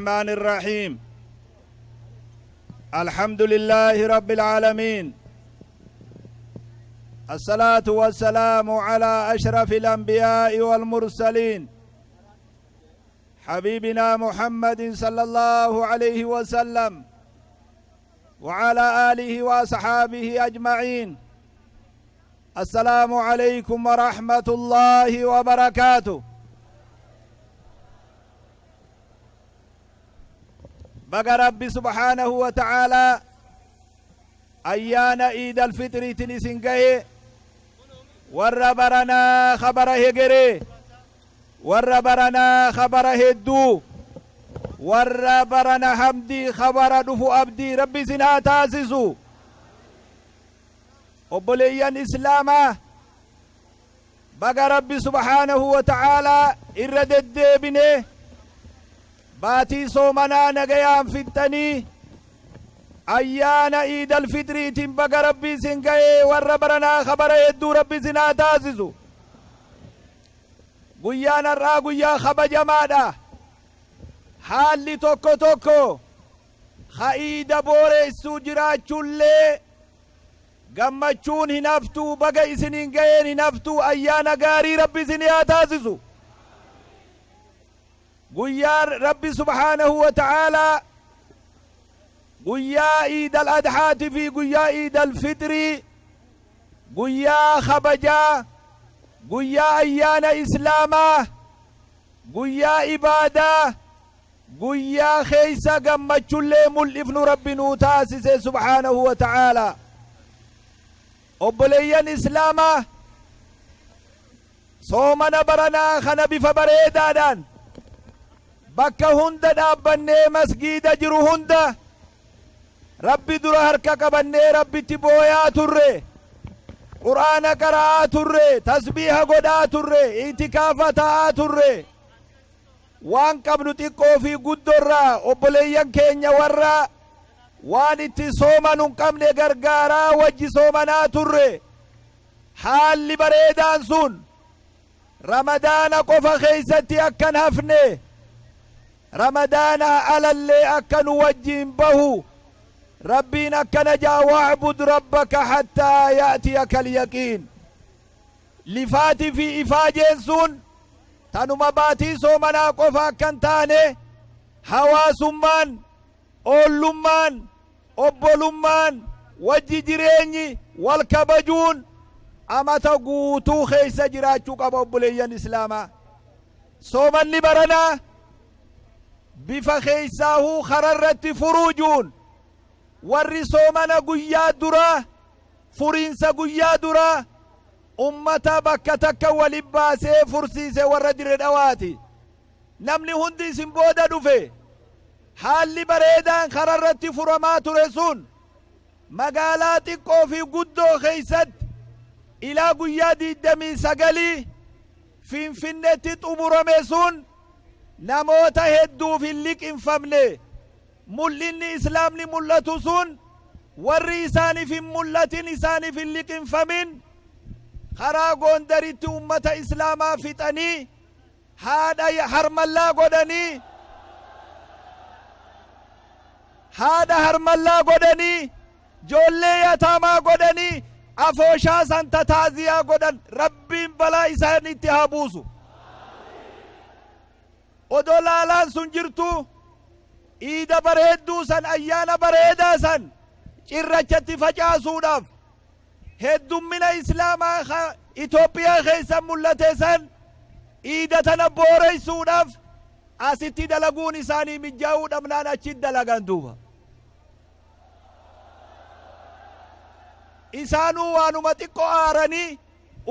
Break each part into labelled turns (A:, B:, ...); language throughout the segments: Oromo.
A: الرحمن الرحيم. الحمد لله رب العالمين، الصلاة والسلام على أشرف الأنبياء والمرسلين حبيبنا محمد صلى الله عليه وسلم وعلى آله وأصحابه أجمعين. السلام عليكم ورحمة الله وبركاته. بقى ربي سبحانه وتعالى أيان عيد الفطر تنسنقه وربرنا خبره قري وربرنا خبره الدو وربرنا حمدي خبر دفو أبدي ربي سنا تاسسو وبليان إسلاما بقى ربي سبحانه وتعالى إرد الدبنه باتي صومنا نقيام فتني أيان عيد الفطر تنبقى ربي سنقه وربرنا خبر يدو ربي سنا تاسسو قيانا را قيا خبج مادا حالي توكو توكو خايدا بوريسو جراچو اللي قمچون هنفتو بقى اسنين قين هنفتو أيانا قاري ربي سنيا تاسسو قيا ربي سبحانه وتعالى قيا عيد الأضحى في قيا عيد الفطر قيا خبجا قيا أيان إسلاما قيا عبادة قيا خيسا قمتشو اللي ملئفن ربي نوتاسس سبحانه وتعالى أبليان إسلاما صومنا برنا خنا بفبريدادان بكا هند دابني مسجد جرو هند ربي در هركا قبني ربي تبويا تري قرآن قراء تري تسبيح قدا تري اعتكافة تري وان قبل تقو في قدر أبليان كينيا ورا وان اتسوما نقمني غرغارا وجي سومنا تري حال بريدان سون رمضان قفا خيستي أكن هفني رمضان على اللي أكن وجين به ربنا كنجا واعبد ربك حتى يأتيك اليقين لفاتي في إفاجين سون تنما باتي سومنا قفا كنتاني حواسمان أولمان أبولمان وجي جريني والكبجون أما تقوتو خيس جراچو قبوليان إسلاما سومن لبرنا بفخيساه خررت فروجون warri soomana guyyaa dura furiinsa guyyaa dura ummata bakka takka walin baasee fursiise warra dire dhawaati namni hundi isin booda dhufe haalli bareedaan kararratti furamaa ture sun magaalaa xiqqoo fi guddoo keeysatti ilaa guyyaa 29 finfinneetti xumurame sun namoota hedduuf hin liqinfamne mul'inni islaamni mul'atu sun warri isaaniif hin mul'atin isaaniif hin liqinfamin karaa goondaritti ummata islaamaa fixanii haadha harmallaa godhanii haadha harmallaa godhanii joollee yataamaa godhanii afooshaa santa taaziyaa godhan rabbiin balaa isaanitti haa buusu odoo laalaan sun jirtu iida bareedduu san ayyaana bareedaa san cirrachatti facaasuudhaaf heddummina islaamaa Itoophiyaa keessa mul'ate san iida tana booreysuudhaaf asitti dalaguun isaanii mijaa'uu dhabnaan achi dalagan duuba isaanuu waanuma xiqqoo aaranii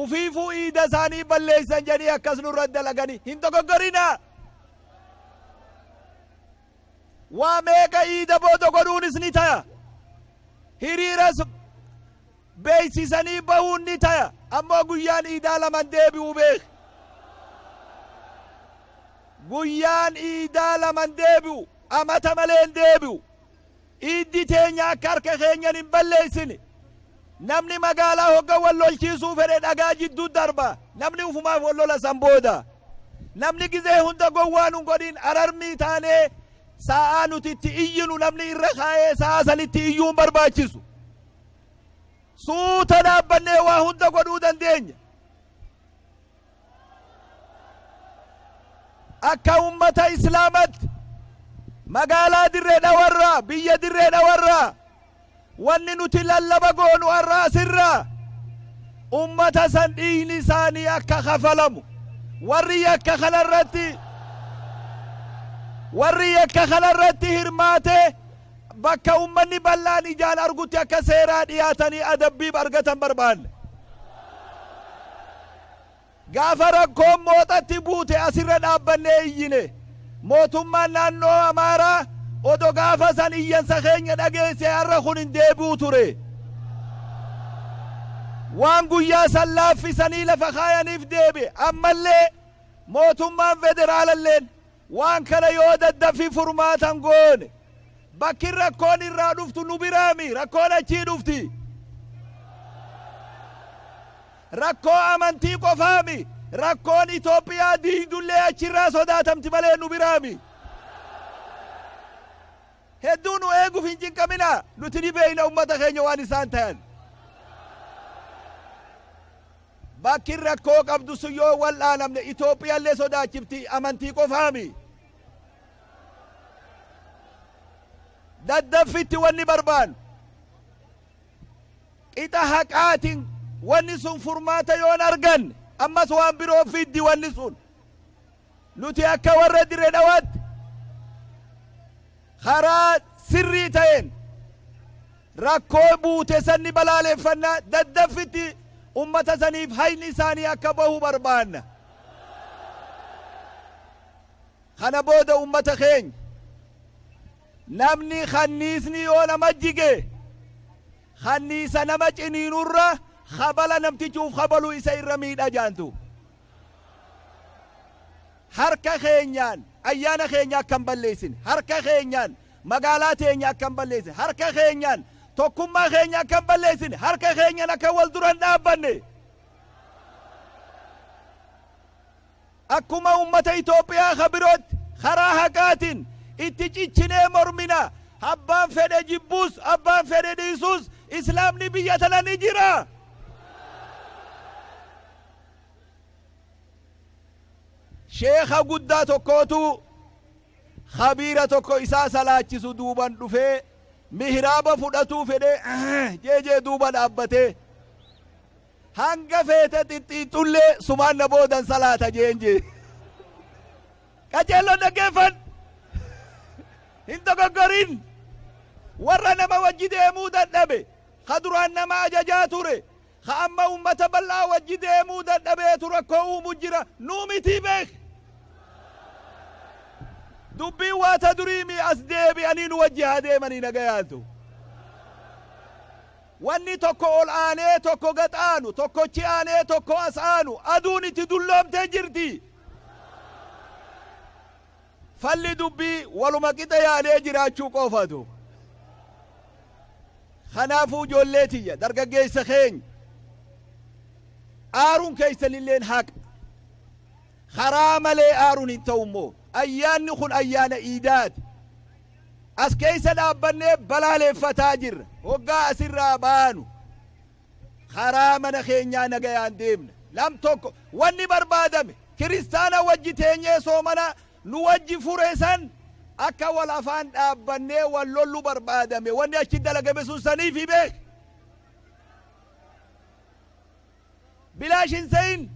A: ufiifuu iida isaanii balleeysan jedhii akkas nurra dalaganii hin dogoggorinaa waa meeqa iida booda godhuunis ni taya hiriiras beeksisanii bahuun ni taya ammoo guyyaan iidaa laman deebi'u beek guyyaan iidaa laman deebi'u amata malee hin deebi'u iiddi teenya akka harka keenyan hin balleeysine namni magaalaa hogga wal lolchiisuu fedhe dhagaa jidduu darba namni ufumaaf wal lola san booda namni gizee hunda gowwaan hin godhin ararmii taanee sa'aa nuti itti iyyinu namni irra kaa'ee sa'aa sanitti iyyuun barbaachisu suuta dhaabbannee waa hunda godhuu dandeenya akka ummata islaamatti magaalaa dirree dhawarraa biyya dirree dhawarraa wanni nuti lallaba goonu har'aa sirraa ummata san dhiigni isaanii akka kafalamu warri yakka kanarratti hirmaate bakka ummanni bal'aan ijaan argutti akka seeraa dhiyaatanii adabbii argatan barbaanne gaafa rakkoon mooxatti buute asirra dhaabbannee iyyine mootummaan naannoo Amaaraa odo gaafa san iyyansa keenya dhageesse har'a kun hin deebi'u ture waan guyyaa san laaffisanii lafa kaayaniif deebi'e ammallee mootummaan federaalalleen waan kana yoo daddafi furmaatan goone bakki rakkoon irraa dhuftu nu biraami rakkoon achii dhufti rakkoo amantii qofaami rakkoon Itoophiyaa diigdullee achirraa sodaatamti malee nu biraami hedduu nu eeguuf hin cinqamina nuti ni beeyna ummata keenya waan isaan ta'an bakki rakkoo qabdu sun yoo wal'aanamne Itoophiyaallee sodaachifti amantii qofaami daddaffitti wanni barbaannu qixa haqaatiin wanni sun furmaata yoon arganne ammas waan biroo fiddi wanni sun nuti akka warra dirree dhawaatti karaa sirrii ta'een rakkoo buute sanni balaaleffannaa daddaffitti ummata saniif hayni isaanii akka bahu barbaanna kana booda ummata keenya namni kanniisni yoo nama jige kanniisa nama ciniinurra khabala namtichuuf khabalu isa irra miidha jaantu harka keenyaan ayyaana keenya akkan balleessin harka keenyaan magaalaa teenya akkan balleessin harka keenyaan tokkummaa keenya akkan balleessin harka keenyaan akka wal duran dhaabbanne akkuma ummata Itoophiyaa kabirootti karaa haqaatiin itti ciccinee mormina abbaan fedhe jibbus abbaan fedhe dhiisus islaamni biyya tana ni jira sheekha guddaa tokkootu khabiira tokko isaa salaachisu duuban dhufee mihraaba fudhatuu fedhe jeejee duuba dhaabbatee hanga feete xixxiixxullee sumaan na boodan salaata jeenje qajeelloon dhaggeeffan hin dogoggorin warra nama wajji deemuu dadhabe ka duraan nama ajajaa ture ka amma ummata bal'aa wajji deemuu dadhabeetu rakkoo uumu jira nuu mitii beek dubbiin waata duriimi as deebi'anii nu wajji haa deemanii nagayaaltu wanni tokko ol aanee tokko gaxaanu tokkochi aanee tokko as aanu aduun itti dulloomtee jirti falli dubbii waluma qixa yaadee jiraachuu qofatu kanaafuu ijoollee tiyya dargaggeessa keenya aaruun keessanilleen haqa karaa malee aaruun hin ta'u immoo ayyaanni kun ayyaana iidaati as keessa dhaabbannee balaaleeffataa jirra hoggaa asirraa baanu karaa mana keenyaa nagayaan deemna lam tokko wanni barbaadame kiristaana wajji teenyee soomana nu wajji fure san akka wal afaan dhaabbannee wal lollu barbaadame wanni achi dalagame sun saniif hibeek bilaash hin seyin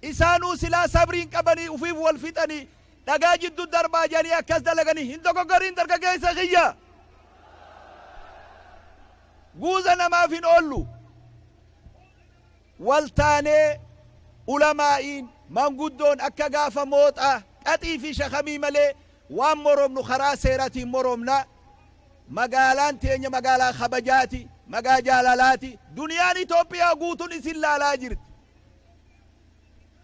A: isaanuu silaa sabriin qabanii ufiif wal fixanii dhagaa jiddu darbaa jedhanii akkas dalaganii hin dogoggorin dargaggeessa kiyya guuza namaaf hin oollu wal taanee ulamaa'iin manguddoon akka gaafa mooxaa qaxii fi shakamii malee waan moromnu karaa seeratiin moromna magaalaan teenya magaalaa kabajaati magaa jaalalaati duniyaan Itoophiyaa guutuun isin laalaa jirti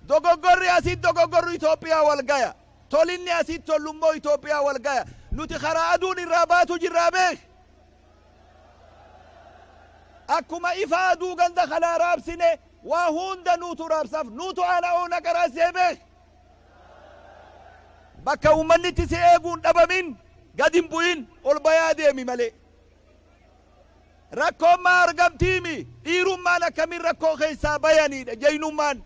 A: dogoggorri asit dogoggorru Itoophiyaa wal gaya tolinni asit tollummoo Itoophiyaa wal gaya nuti karaa aduun irraa baatu jirraa beek akkuma ifa aduu ganda kanaa raabsine waa hunda nuutu raabsaaf nuutu ana oona qaraasee beek bakka ummannitti si eeguun dhabamin gadin bu'in ol bayaa deemi malee rakkoon maa argamtiimi dhiirummaan akkamin rakkoo keessaa bayaniidha jaynummaan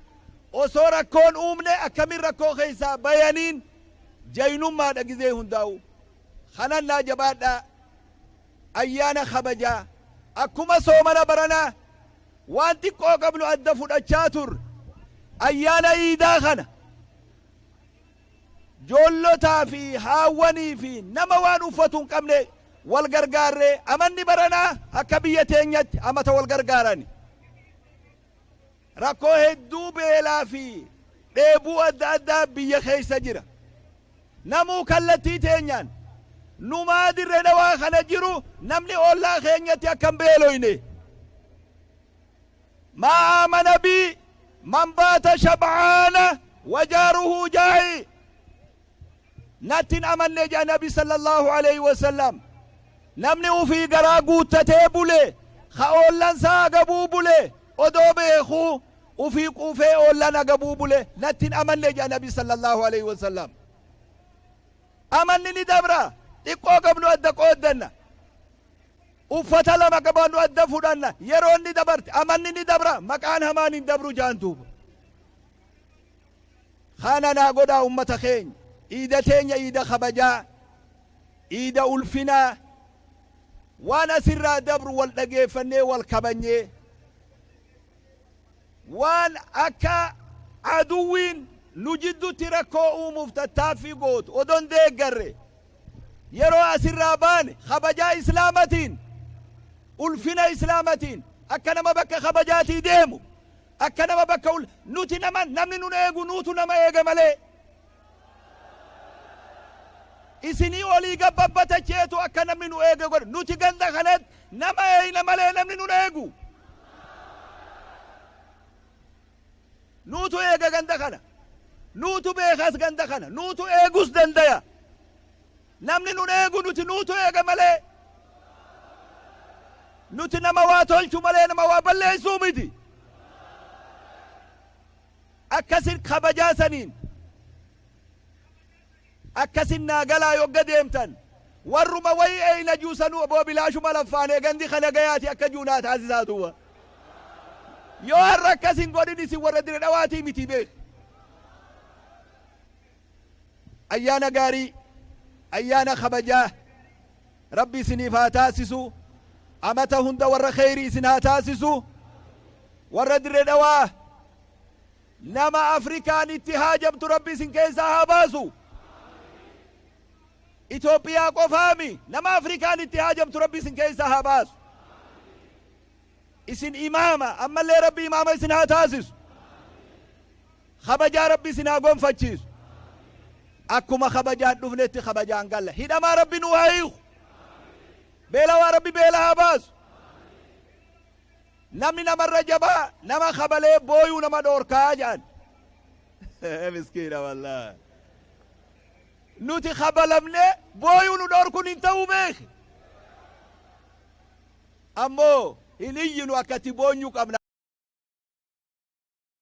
A: osoo rakkoon uumne akkamin rakkoo keessaa bayaniin jaynummaadha gizee hundaa'u kanannaa jabaadhaa ayyaana kabajaa akkuma soomana baranaa waan xiqqoo qabnu adda fudhachaa turre ayyaana iidaa kana joollotaa fi haawwanii fi nama waan uffatu hin qabne wal gargaarree amanni baranaa akka biyya teenyatti amata wal gargaarani rakkoo hedduu beelaa fi dheebuu adda addaa biyya keessa jira namuu kallattii teenyaan numaa dirree dhawaa kana jiru namni ollaa keenyatti akkan beeloyne maa amana bii man baata shab'aana wajaaruhu jaa'i nattin amanne jaa nabi sallallahu alayhi wasallam namni ufii garaa guuttatee bule ka ollan saa agabuu bule odoo beekuu ufii quufee ollan agabuu bule nattin amanne jaa nabi sallallahu alayhi wasallam amanni ni dabra xiqqoo qabnu adda qooddanna uffata lama qabannu adda fudhanna yeroon ni dabarte amanni ni dabra maqaan hamaan hin dabru jaantuuba kana naa godhaa ummata keenya iida teenya iida kabajaa iida ulfinaa waan asirraa dabru wal dhageeffannee wal kabanyee waan akka aduwwiin nu jiddutti rakkoo uumuuf tattaaffii gootu odon deeggarre yeroo asirraa baane kabajaa islaamatiin ulfina islaamatiin akka nama bakka kabajaatii deemu akka nama bakka nuti namni nun eegu nuutu nama eega malee isinii olii gabbabatacheetu akka namni nu eege godhe nuti ganda kanatti nama eeyna malee namni nun eegu nuutu eega ganda kana nuutu beekas ganda kana nuutu eegus dandaya namni nun eegu nuutu eega malee nuti nama waa tolchu malee nama waa balleessuu miti akkasin kabajaa saniin akkasin naagalaa yogga deemtan warruma wayi eeyna juusanu aboo bilaashuma laffaanee gandi kana gayaati akka juunaa taasisaatuwa yoo har'a akkasin godhin isin warra dire dhawaatii miti beek ayyaana gaarii ayyaana kabajaa rabbi isiniif haa taasisu amata hunda warra kheyrii isin haa taasisu warra dire dhawaa nama afrikaan itti haajamtu rabbi isin keessaa haa baasu Itoophiyaa qofaami nama afrikaan itti haajamtu rabbi isin keessaa haa baasu isin imaama ammallee rabbi imaama isin haa taasisu kabajaa rabbi isin haa gonfachiisu akkuma kabajaan dhufnetti kabajaan galla hidhamaa rabbi nu haa hiiku beelawaa rabbi beela haa baasu namni namarra jabaa nama kabalee booyuu nama dhoorkaa jaan miskiina wallahi nuti kabalamne booyuu nu dhoorkun hin ta'uu beeke ammoo hin iyyinu akkatti boonyuu qabna